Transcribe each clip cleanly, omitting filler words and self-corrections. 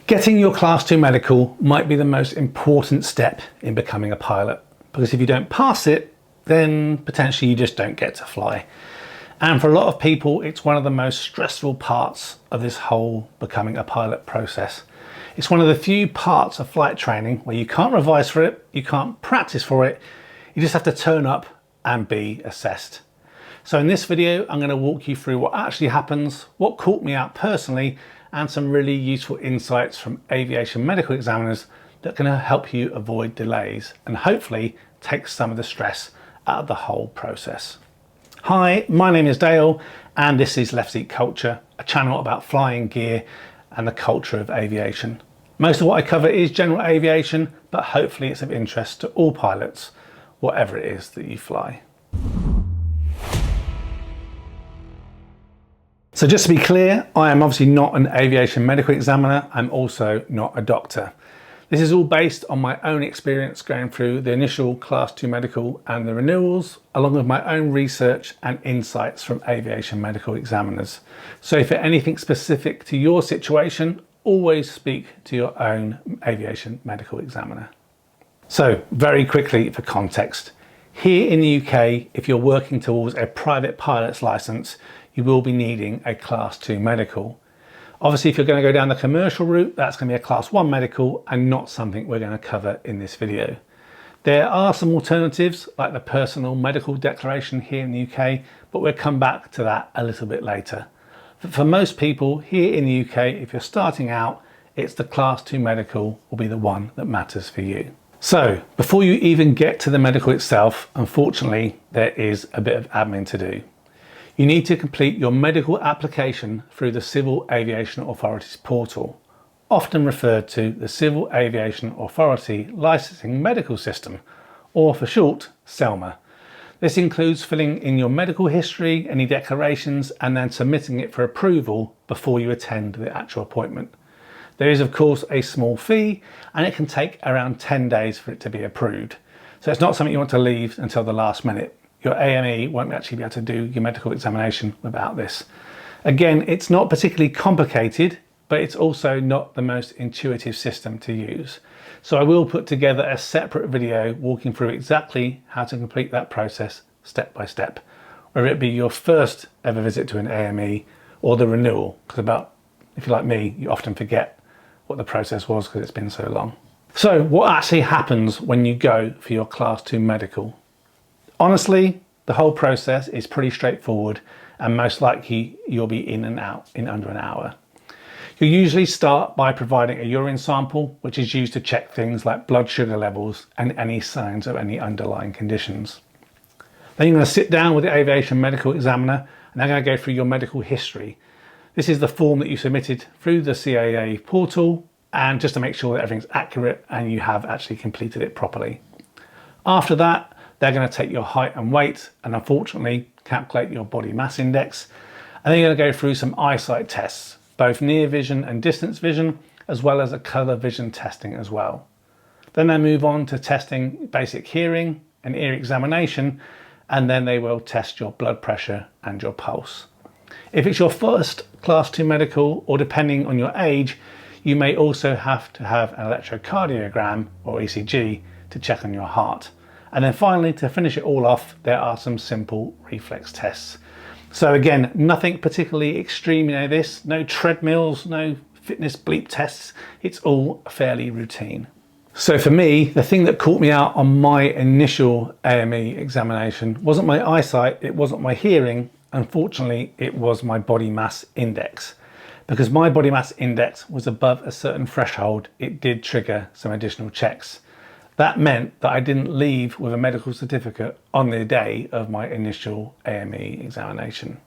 Getting your Class 2 medical might be the most important step in becoming a pilot, because if you don't pass it, then potentially you just don't get to fly. And for a lot of people, it's one of the most stressful parts of this whole becoming a pilot process. It's one of the few parts of flight training where you can't revise for it, you can't practice for it, you just have to turn up and be assessed. So in this video, I'm going to walk you through what actually happens, what caught me out personally, and some really useful insights from aviation medical examiners that can help you avoid delays and hopefully take some of the stress out of the whole process. Hi, my name is Dale and this is Left Seat Culture, a channel about flying gear and the culture of aviation. Most of what I cover is general aviation, but hopefully it's of interest to all pilots, whatever it is that you fly. So just to be clear, I am obviously not an aviation medical examiner. I'm also not a doctor. This is all based on my own experience going through the initial Class 2 medical and the renewals, along with my own research and insights from aviation medical examiners. So for anything specific to your situation, always speak to your own aviation medical examiner. So very quickly for context, here in the UK, if you're working towards a private pilot's license, you will be needing a Class 2 medical. Obviously, if you're going to go down the commercial route, that's going to be a Class 1 medical and not something we're going to cover in this video. There are some alternatives like the personal medical declaration here in the UK, but we'll come back to that a little bit later. For most people here in the UK, if you're starting out, it's the Class 2 medical will be the one that matters for you. So before you even get to the medical itself, unfortunately, there is a bit of admin to do. You need to complete your medical application through the Civil Aviation Authority's portal, often referred to the Civil Aviation Authority Licensing Medical System, or for short, CELMA. This includes filling in your medical history, any declarations, and then submitting it for approval before you attend the actual appointment. There is of course a small fee, and it can take around 10 days for it to be approved. So it's not something you want to leave until the last minute. Your AME won't actually be able to do your medical examination without this. Again, it's not particularly complicated, but it's also not the most intuitive system to use. So I will put together a separate video walking through exactly how to complete that process step by step, whether it be your first ever visit to an AME or the renewal, because if you're like me, you often forget what the process was because it's been so long. So what actually happens when you go for your Class 2 medical? Honestly, the whole process is pretty straightforward and most likely you'll be in and out in under an hour. You'll usually start by providing a urine sample, which is used to check things like blood sugar levels and any signs of any underlying conditions. Then you're going to sit down with the Aviation Medical Examiner and they're going to go through your medical history. This is the form that you submitted through the CAA portal, and just to make sure that everything's accurate and you have actually completed it properly. After that, they're going to take your height and weight and unfortunately calculate your body mass index. And then you're going to go through some eyesight tests, both near vision and distance vision, as well as a colour vision testing as well. Then they move on to testing basic hearing and ear examination, and then they will test your blood pressure and your pulse. If it's your first Class 2 medical, or depending on your age, you may also have to have an electrocardiogram or ECG to check on your heart. And then finally, to finish it all off, there are some simple reflex tests. So again, nothing particularly extreme in this, no treadmills, no fitness bleep tests. It's all fairly routine. So for me, the thing that caught me out on my initial AME examination wasn't my eyesight, it wasn't my hearing. Unfortunately, it was my body mass index. Because my body mass index was above a certain threshold, it did trigger some additional checks. That meant that I didn't leave with a medical certificate on the day of my initial AME examination.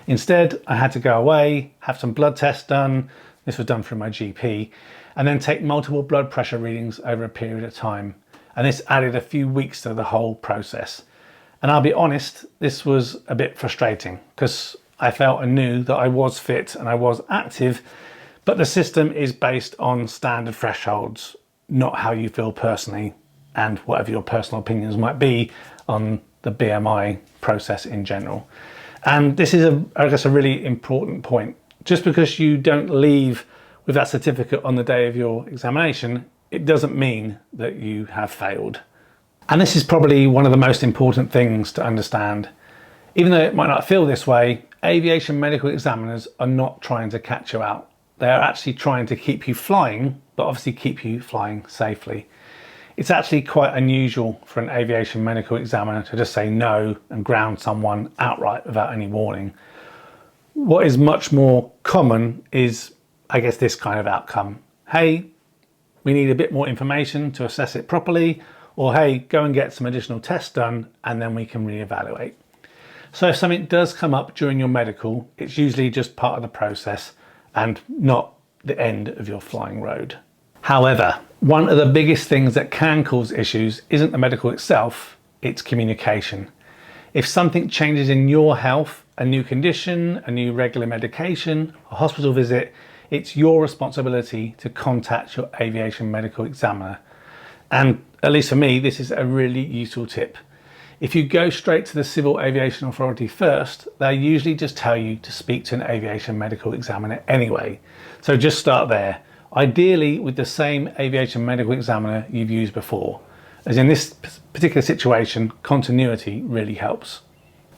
Instead, I had to go away, have some blood tests done, this was done through my GP, and then take multiple blood pressure readings over a period of time. And this added a few weeks to the whole process. And I'll be honest, this was a bit frustrating because I felt and knew that I was fit and I was active, but the system is based on standard thresholds, not how you feel personally and whatever your personal opinions might be on the BMI process in general. And this is I guess a really important point. Just because you don't leave with that certificate on the day of your examination, it doesn't mean that you have failed. And this is probably one of the most important things to understand. Even though it might not feel this way, aviation medical examiners are not trying to catch you out. They are actually trying to keep you flying, but obviously keep you flying safely. It's actually quite unusual for an aviation medical examiner to just say no and ground someone outright without any warning. What is much more common is, I guess, this kind of outcome. Hey, we need a bit more information to assess it properly, or hey, go and get some additional tests done and then we can reevaluate. So if something does come up during your medical, it's usually just part of the process and not the end of your flying road. However, one of the biggest things that can cause issues isn't the medical itself, it's communication. If something changes in your health, a new condition, a new regular medication, a hospital visit, it's your responsibility to contact your aviation medical examiner. And at least for me, this is a really useful tip. If you go straight to the Civil Aviation Authority first, they usually just tell you to speak to an aviation medical examiner anyway. So just start there. Ideally with the same aviation medical examiner you've used before, as in this particular situation, continuity really helps.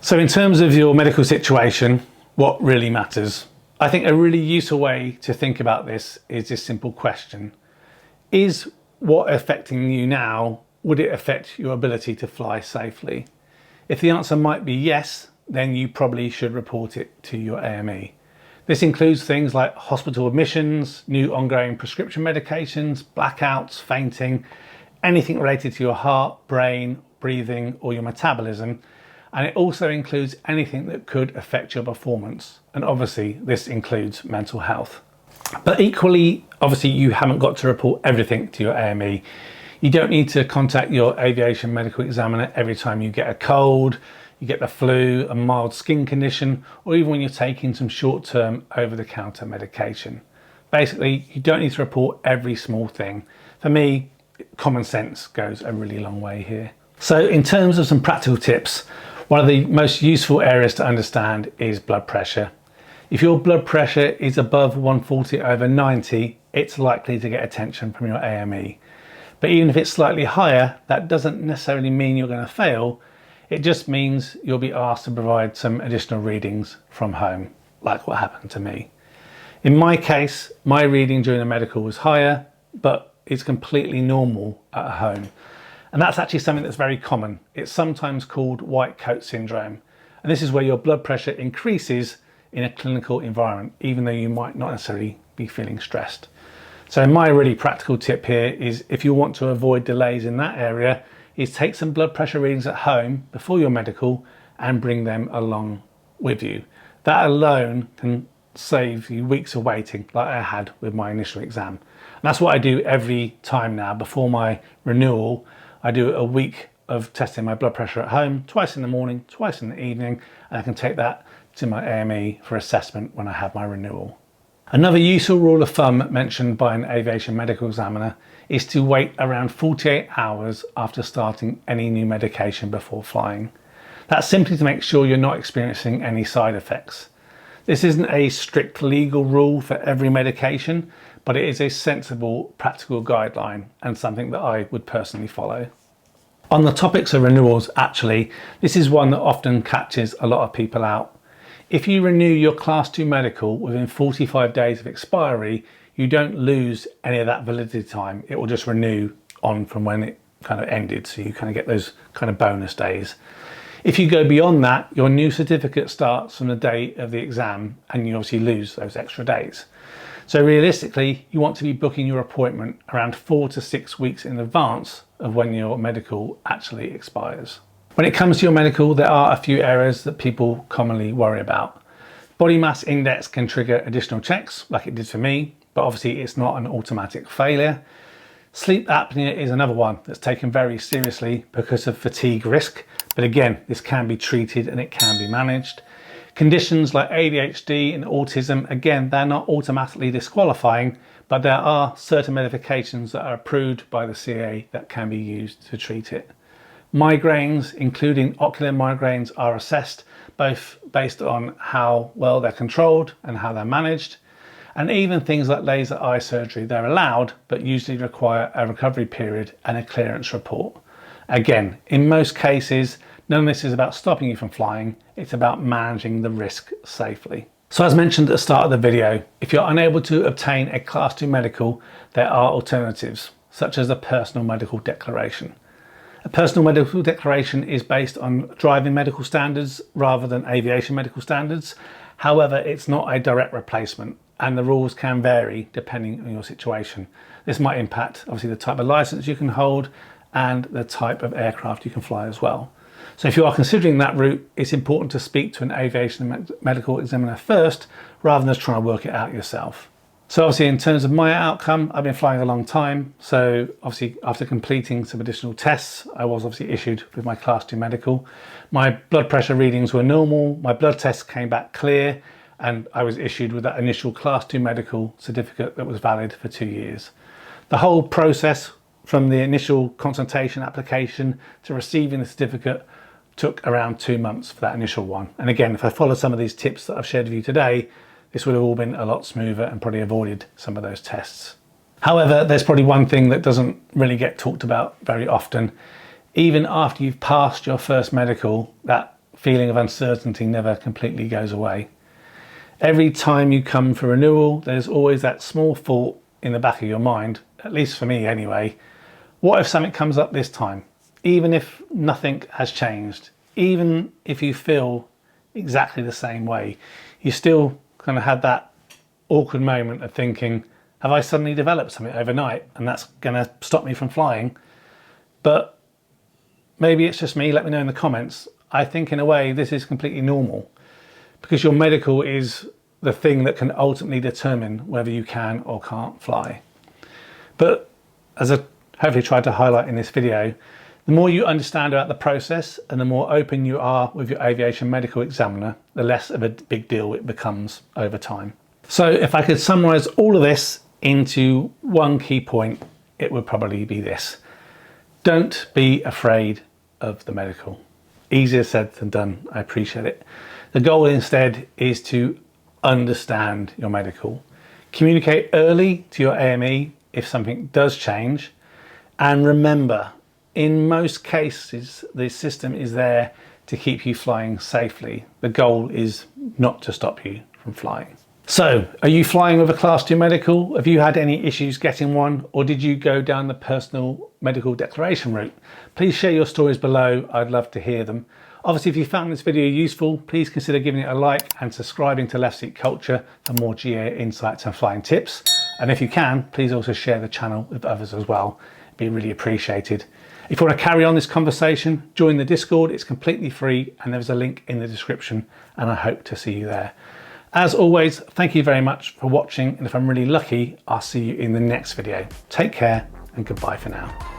So in terms of your medical situation, what really matters? I think a really useful way to think about this is this simple question. Is what affecting you now, would it affect your ability to fly safely? If the answer might be yes, then you probably should report it to your AME. This includes things like hospital admissions, new ongoing prescription medications, blackouts, fainting, anything related to your heart, brain, breathing, or your metabolism. And it also includes anything that could affect your performance. And obviously this includes mental health. But equally, obviously you haven't got to report everything to your AME. You don't need to contact your aviation medical examiner every time you get a cold, you get the flu, a mild skin condition, or even when you're taking some short-term over-the-counter medication. Basically, you don't need to report every small thing. For me, common sense goes a really long way here. So in terms of some practical tips, one of the most useful areas to understand is blood pressure. If your blood pressure is above 140/90, it's likely to get attention from your AME. But even if it's slightly higher, that doesn't necessarily mean you're going to fail. It just means you'll be asked to provide some additional readings from home, like what happened to me. In my case, my reading during the medical was higher, but it's completely normal at home. And that's actually something that's very common. It's sometimes called white coat syndrome. And this is where your blood pressure increases in a clinical environment, even though you might not necessarily be feeling stressed. So my really practical tip here is, if you want to avoid delays in that area, is take some blood pressure readings at home before your medical and bring them along with you. That alone can save you weeks of waiting, like I had with my initial exam. And that's what I do every time now. Before my renewal, I do a week of testing my blood pressure at home, twice in the morning, twice in the evening, and I can take that to my AME for assessment when I have my renewal. Another useful rule of thumb mentioned by an aviation medical examiner is to wait around 48 hours after starting any new medication before flying. That's simply to make sure you're not experiencing any side effects. This isn't a strict legal rule for every medication, but it is a sensible practical guideline and something that I would personally follow. On the topics of renewals, actually, this is one that often catches a lot of people out. If you renew your Class 2 medical within 45 days of expiry, you don't lose any of that validity time. It will just renew on from when it kind of ended, so you kind of get those kind of bonus days. If you go beyond that, your new certificate starts from the day of the exam and you obviously lose those extra days. So realistically, you want to be booking your appointment around 4 to 6 weeks in advance of when your medical actually expires. When it comes to your medical, there are a few areas that people commonly worry about. Body mass index can trigger additional checks, like it did for me, but obviously it's not an automatic failure. Sleep apnea is another one that's taken very seriously because of fatigue risk, but again, this can be treated and it can be managed. Conditions like ADHD and autism, again, they're not automatically disqualifying, but there are certain medications that are approved by the CA that can be used to treat it. Migraines, including ocular migraines, are assessed both based on how well they're controlled and how they're managed. And even things like laser eye surgery, they're allowed, but usually require a recovery period and a clearance report. Again, in most cases, none of this is about stopping you from flying, it's about managing the risk safely. So as mentioned at the start of the video, if you're unable to obtain a Class 2 medical, there are alternatives, such as a personal medical declaration. A personal medical declaration is based on driving medical standards rather than aviation medical standards. However, it's not a direct replacement, and the rules can vary depending on your situation. This might impact obviously the type of license you can hold and the type of aircraft you can fly as well. So if you are considering that route, it's important to speak to an aviation medical examiner first, rather than just trying to work it out yourself. So obviously in terms of my outcome, I've been flying a long time. So obviously after completing some additional tests, I was obviously issued with my Class 2 medical. My blood pressure readings were normal, my blood tests came back clear, and I was issued with that initial Class 2 medical certificate that was valid for 2 years. The whole process from the initial consultation application to receiving the certificate took around 2 months for that initial one. And again, if I follow some of these tips that I've shared with you today, this would have all been a lot smoother and probably avoided some of those tests. However, there's probably one thing that doesn't really get talked about very often. Even after you've passed your first medical, that feeling of uncertainty never completely goes away. Every time you come for renewal, there's always that small thought in the back of your mind, at least for me anyway, what if something comes up this time? Even if nothing has changed, even if you feel exactly the same way, you still kind of had that awkward moment of thinking, have I suddenly developed something overnight and that's going to stop me from flying? But maybe it's just me, let me know in the comments. I think in a way this is completely normal, because your medical is the thing that can ultimately determine whether you can or can't fly. But as I hopefully tried to highlight in this video, the more you understand about the process and the more open you are with your aviation medical examiner, the less of a big deal it becomes over time. So if I could summarize all of this into one key point, it would probably be this: don't be afraid of the medical. Easier said than done, I appreciate it. The goal instead is to understand your medical. Communicate early to your AME if something does change, and remember, in most cases, the system is there to keep you flying safely. The goal is not to stop you from flying. So, are you flying with a Class 2 medical? Have you had any issues getting one, or did you go down the personal medical declaration route? Please share your stories below, I'd love to hear them. Obviously, if you found this video useful, please consider giving it a like and subscribing to Left Seat Culture for more GA insights and flying tips. And if you can, please also share the channel with others as well. It'd be really appreciated. If you want to carry on this conversation, join the Discord. It's completely free and there's a link in the description, and I hope to see you there. As always, thank you very much for watching, and if I'm really lucky, I'll see you in the next video. Take care and goodbye for now.